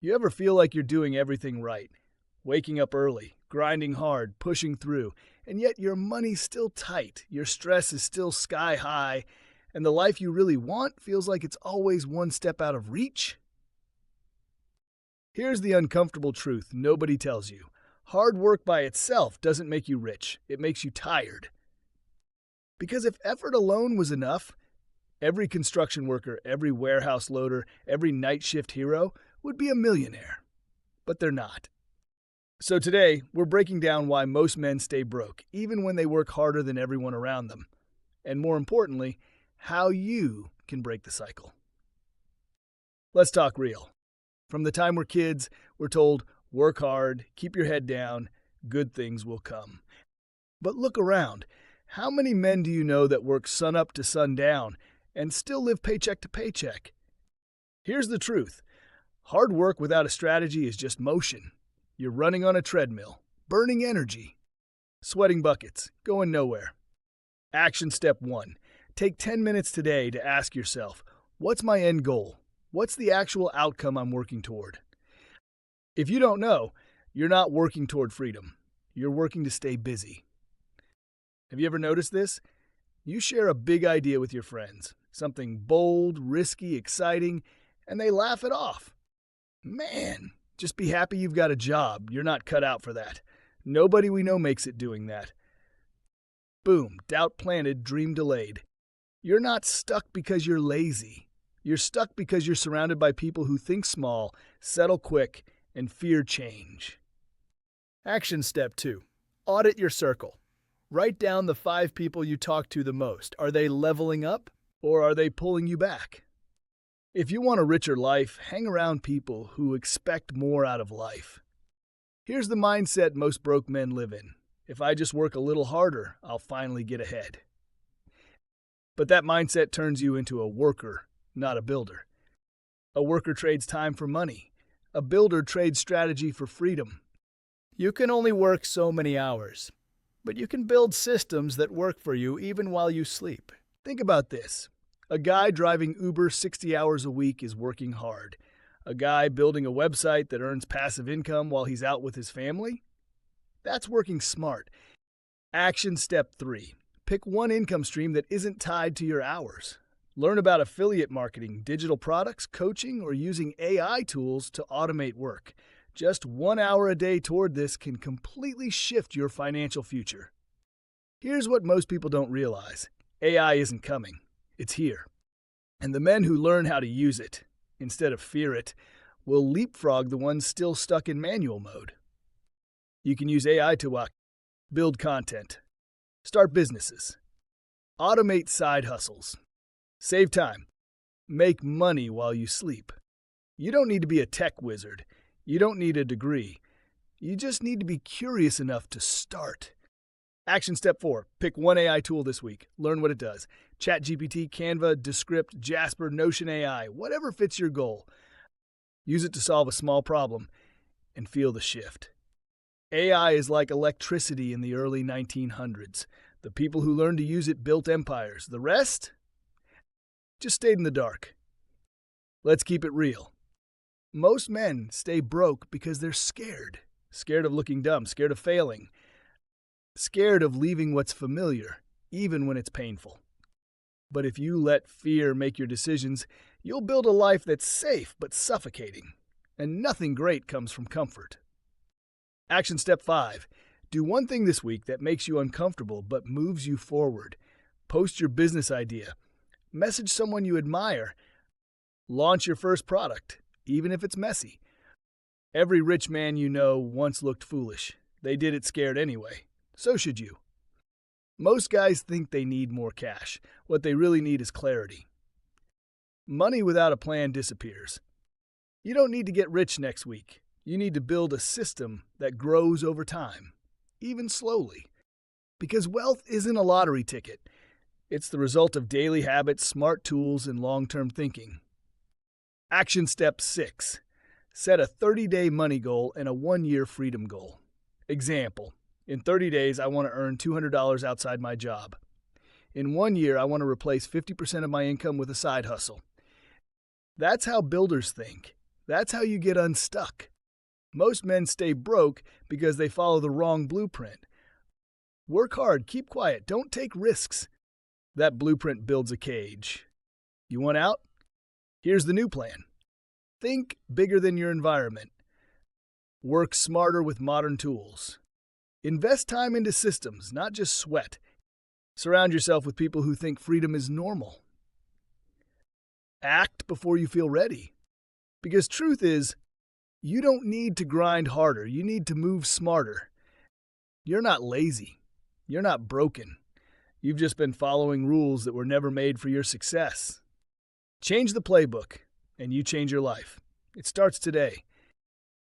You ever feel like you're doing everything right? Waking up early, grinding hard, pushing through, and yet your money's still tight, your stress is still sky high, and the life you really want feels like it's always one step out of reach? Here's the uncomfortable truth nobody tells you. Hard work by itself doesn't make you rich, it makes you tired. Because if effort alone was enough, every construction worker, every warehouse loader, every night shift hero would be a millionaire. But they're not. So today, we're breaking down why most men stay broke, even when they work harder than everyone around them. And more importantly, how you can break the cycle. Let's talk real. From the time we're kids, we're told, work hard, keep your head down, good things will come. But look around. How many men do you know that work sun up to sun down and still live paycheck to paycheck? Here's the truth. Hard work without a strategy is just motion. You're running on a treadmill, burning energy, sweating buckets, going nowhere. Action step 1. Take 10 minutes today to ask yourself, what's my end goal? What's the actual outcome I'm working toward? If you don't know, you're not working toward freedom. You're working to stay busy. Have you ever noticed this? You share a big idea with your friends, something bold, risky, exciting, and they laugh it off. Man, just be happy you've got a job. You're not cut out for that. Nobody we know makes it doing that. Boom, doubt planted, dream delayed. You're not stuck because you're lazy. You're stuck because you're surrounded by people who think small, settle quick, and fear change. Action step 2. Audit your circle. Write down the 5 people you talk to the most. Are they leveling up or are they pulling you back? If you want a richer life, hang around people who expect more out of life. Here's the mindset most broke men live in. If I just work a little harder, I'll finally get ahead. But that mindset turns you into a worker, not a builder. A worker trades time for money. A builder trades strategy for freedom. You can only work so many hours, but you can build systems that work for you even while you sleep. Think about this. A guy driving Uber 60 hours a week is working hard. A guy building a website that earns passive income while he's out with his family? That's working smart. Action step 3. Pick one income stream that isn't tied to your hours. Learn about affiliate marketing, digital products, coaching, or using AI tools to automate work. Just 1 hour a day toward this can completely shift your financial future. Here's what most people don't realize. AI isn't coming. It's here. And the men who learn how to use it, instead of fear it, will leapfrog the ones still stuck in manual mode. You can use AI to build content, start businesses, automate side hustles, save time, make money while you sleep. You don't need to be a tech wizard. You don't need a degree. You just need to be curious enough to start. Action step 4. Pick one AI tool this week. Learn what it does. ChatGPT, Canva, Descript, Jasper, Notion AI, whatever fits your goal. Use it to solve a small problem and feel the shift. AI is like electricity in the early 1900s. The people who learned to use it built empires. The rest just stayed in the dark. Let's keep it real. Most men stay broke because they're scared. Scared of looking dumb, scared of failing, scared of leaving what's familiar, even when it's painful. But if you let fear make your decisions, you'll build a life that's safe but suffocating. And nothing great comes from comfort. Action step 5. Do one thing this week that makes you uncomfortable but moves you forward. Post your business idea. Message someone you admire. Launch your first product, even if it's messy. Every rich man you know once looked foolish. They did it scared anyway. So should you. Most guys think they need more cash. What they really need is clarity. Money without a plan disappears. You don't need to get rich next week. You need to build a system that grows over time, even slowly. Because wealth isn't a lottery ticket. It's the result of daily habits, smart tools, and long-term thinking. Action step 6. Set a 30-day money goal and a 1-year freedom goal. Example. In 30 days, I want to earn $200 outside my job. In 1 year, I want to replace 50% of my income with a side hustle. That's how builders think. That's how you get unstuck. Most men stay broke because they follow the wrong blueprint. Work hard, keep quiet, don't take risks. That blueprint builds a cage. You want out? Here's the new plan. Think bigger than your environment. Work smarter with modern tools. Invest time into systems, not just sweat. Surround yourself with people who think freedom is normal. Act before you feel ready. Because truth is, you don't need to grind harder, you need to move smarter. You're not lazy. You're not broken. You've just been following rules that were never made for your success. Change the playbook, and you change your life. It starts today.